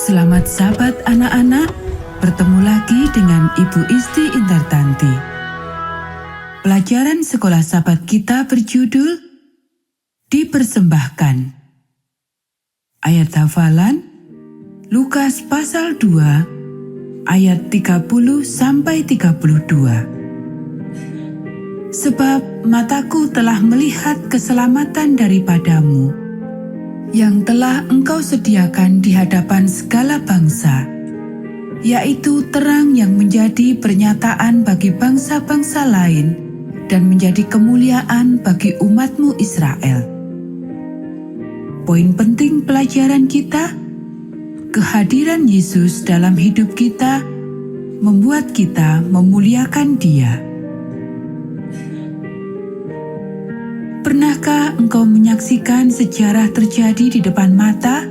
Selamat Sabat anak-anak, bertemu lagi dengan Ibu Isti Indartanti. Pelajaran sekolah Sabat kita berjudul Dipersembahkan. Ayat hafalan Lukas pasal 2 ayat 30-32. Sebab mataku telah melihat keselamatan daripadamu, yang telah engkau sediakan di hadapan segala bangsa, yaitu terang yang menjadi pernyataan bagi bangsa-bangsa lain dan menjadi kemuliaan bagi umatmu Israel. Poin penting pelajaran kita, kehadiran Yesus dalam hidup kita membuat kita memuliakan Dia. Pernahkah engkau menyaksikan sejarah terjadi di depan mata?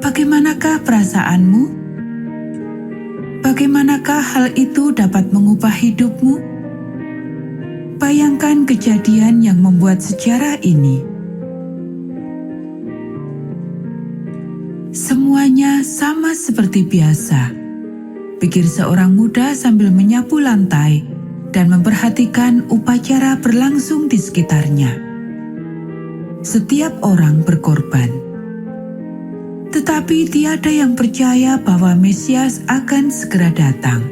Bagaimanakah perasaanmu? Bagaimanakah hal itu dapat mengubah hidupmu? Bayangkan kejadian yang membuat sejarah ini. Semuanya sama seperti biasa, pikir seorang muda sambil menyapu lantai dan memperhatikan upacara berlangsung di sekitarnya. Setiap orang berkorban, tetapi tiada yang percaya bahwa Mesias akan segera datang.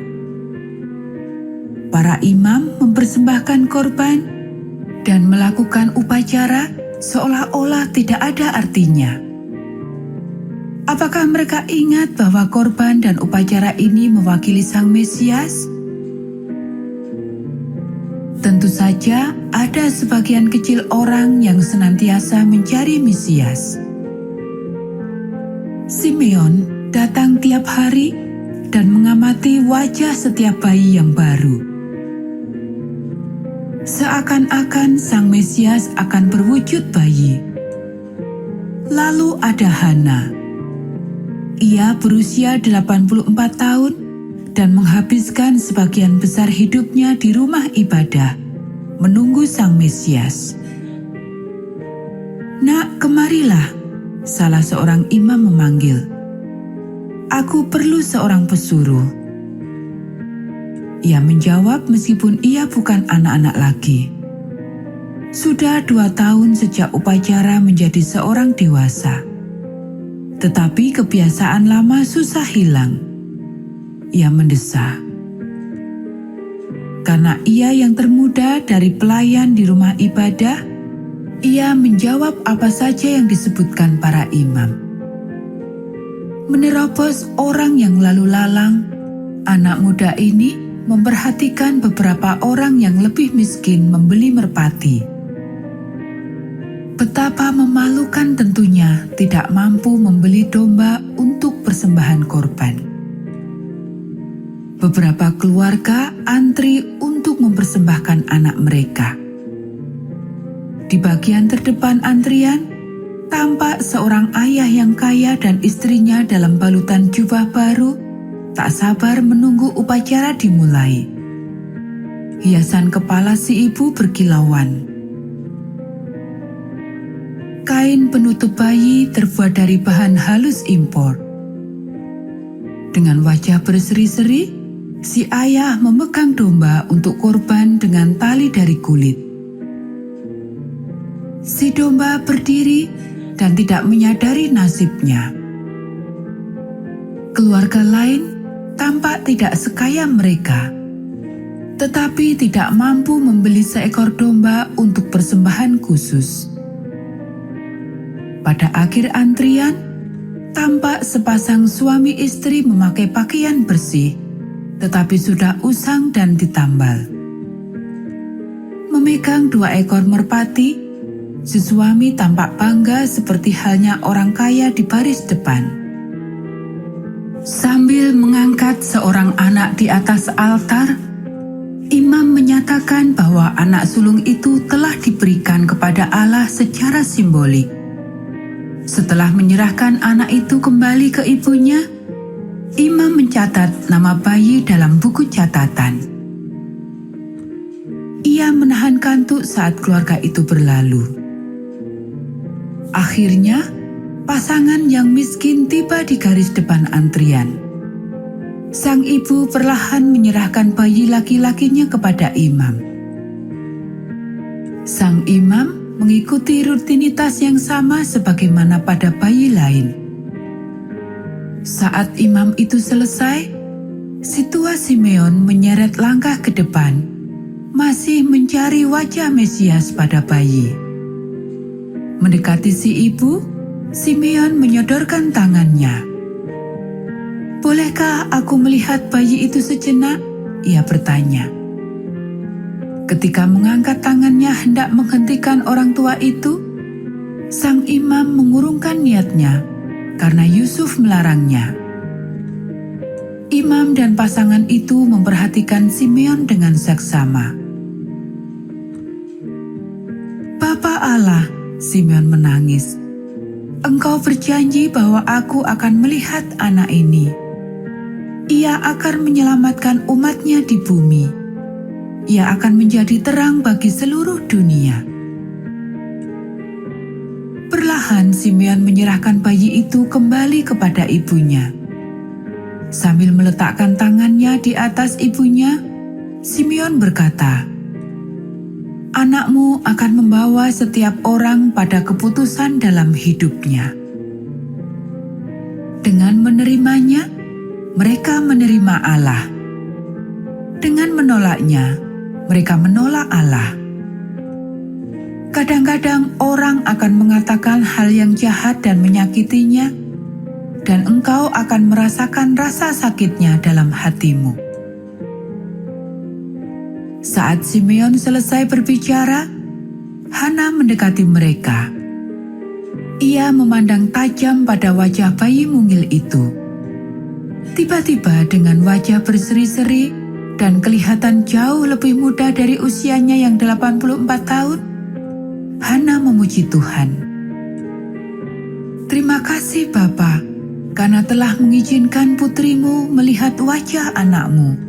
Para imam mempersembahkan korban dan melakukan upacara seolah-olah tidak ada artinya. Apakah mereka ingat bahwa korban dan upacara ini mewakili Sang Mesias? Tentu saja ada sebagian kecil orang yang senantiasa mencari Mesias. Simeon datang tiap hari dan mengamati wajah setiap bayi yang baru. Seakan-akan Sang Mesias akan berwujud bayi. Lalu ada Hana. Ia berusia 84 tahun dan menghabiskan sebagian besar hidupnya di rumah ibadah, menunggu Sang Mesias. "Nak, kemarilah," salah seorang imam memanggil. "Aku perlu seorang pesuruh." Ia menjawab meskipun ia bukan anak-anak lagi. Sudah 2 tahun sejak upacara menjadi seorang dewasa. Tetapi kebiasaan lama susah hilang. Ia mendesah. Karena ia yang termuda dari pelayan di rumah ibadah, ia menjawab apa saja yang disebutkan para imam. Menerobos orang yang lalu lalang, anak muda ini memperhatikan beberapa orang yang lebih miskin membeli merpati. Betapa memalukan tentunya tidak mampu membeli domba untuk persembahan korban. Beberapa keluarga antri untuk mempersembahkan anak mereka. Di bagian terdepan antrian, tampak seorang ayah yang kaya dan istrinya dalam balutan jubah baru, tak sabar menunggu upacara dimulai. Hiasan kepala si ibu berkilauan. Kain penutup bayi terbuat dari bahan halus impor. Dengan wajah berseri-seri, si ayah memegang domba untuk korban dengan tali dari kulit. Si domba berdiri dan tidak menyadari nasibnya. Keluarga lain tampak tidak sekaya mereka, tetapi tidak mampu membeli seekor domba untuk persembahan khusus. Pada akhir antrian, tampak sepasang suami istri memakai pakaian bersih, tetapi sudah usang dan ditambal. Memegang 2 ekor merpati, si suami tampak bangga seperti halnya orang kaya di baris depan. Sambil mengangkat seorang anak di atas altar, imam menyatakan bahwa anak sulung itu telah diberikan kepada Allah secara simbolik. Setelah menyerahkan anak itu kembali ke ibunya, imam mencatat nama bayi dalam buku catatan. Ia menahan kantuk saat keluarga itu berlalu. Akhirnya, pasangan yang miskin tiba di garis depan antrian. Sang ibu perlahan menyerahkan bayi laki-lakinya kepada imam. Sang imam mengikuti rutinitas yang sama sebagaimana pada bayi lain. Saat imam itu selesai, si tua Simeon menyeret langkah ke depan, masih mencari wajah Mesias pada bayi. Mendekati si ibu, Simeon menyodorkan tangannya. "Bolehkah aku melihat bayi itu sejenak?" ia bertanya. Ketika mengangkat tangannya hendak menghentikan orang tua itu, sang imam mengurungkan niatnya karena Yusuf melarangnya. Imam dan pasangan itu memperhatikan Simeon dengan seksama. "Bapa Allah," Simeon menangis, "Engkau berjanji bahwa aku akan melihat anak ini. Ia akan menyelamatkan umatnya di bumi. Ia akan menjadi terang bagi seluruh dunia." Perlahan Simeon menyerahkan bayi itu kembali kepada ibunya. Sambil meletakkan tangannya di atas ibunya, Simeon berkata, "Anakmu akan membawa setiap orang pada keputusan dalam hidupnya." Dengan menerimanya, mereka menerima Allah. Dengan menolaknya, mereka menolak Allah. Kadang-kadang orang akan mengatakan hal yang jahat dan menyakitinya, dan engkau akan merasakan rasa sakitnya dalam hatimu. Saat Simeon selesai berbicara, Hana mendekati mereka. Ia memandang tajam pada wajah bayi mungil itu. Tiba-tiba dengan wajah berseri-seri dan kelihatan jauh lebih muda dari usianya yang 84 tahun, Hana memuji Tuhan. "Terima kasih Bapa, karena telah mengizinkan putrimu melihat wajah anakmu.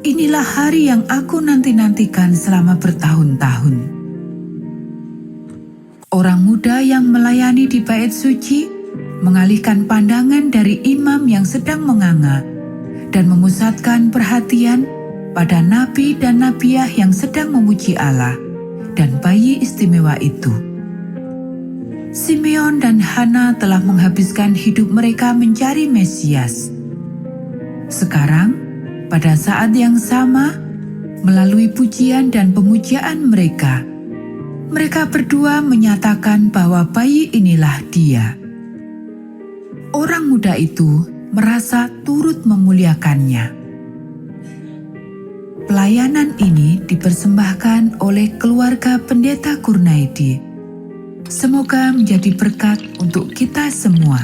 Inilah hari yang aku nanti-nantikan selama bertahun-tahun." Orang muda yang melayani di bait suci mengalihkan pandangan dari imam yang sedang menganga dan memusatkan perhatian pada nabi dan nabiah yang sedang memuji Allah dan bayi istimewa itu. Simeon dan Hana telah menghabiskan hidup mereka mencari Mesias. Sekarang, pada saat yang sama, melalui pujian dan pemujaan mereka, mereka berdua menyatakan bahwa bayi inilah Dia. Orang muda itu merasa turut memuliakannya. Pelayanan ini dipersembahkan oleh keluarga Pendeta Kurnaidi. Semoga menjadi berkat untuk kita semua.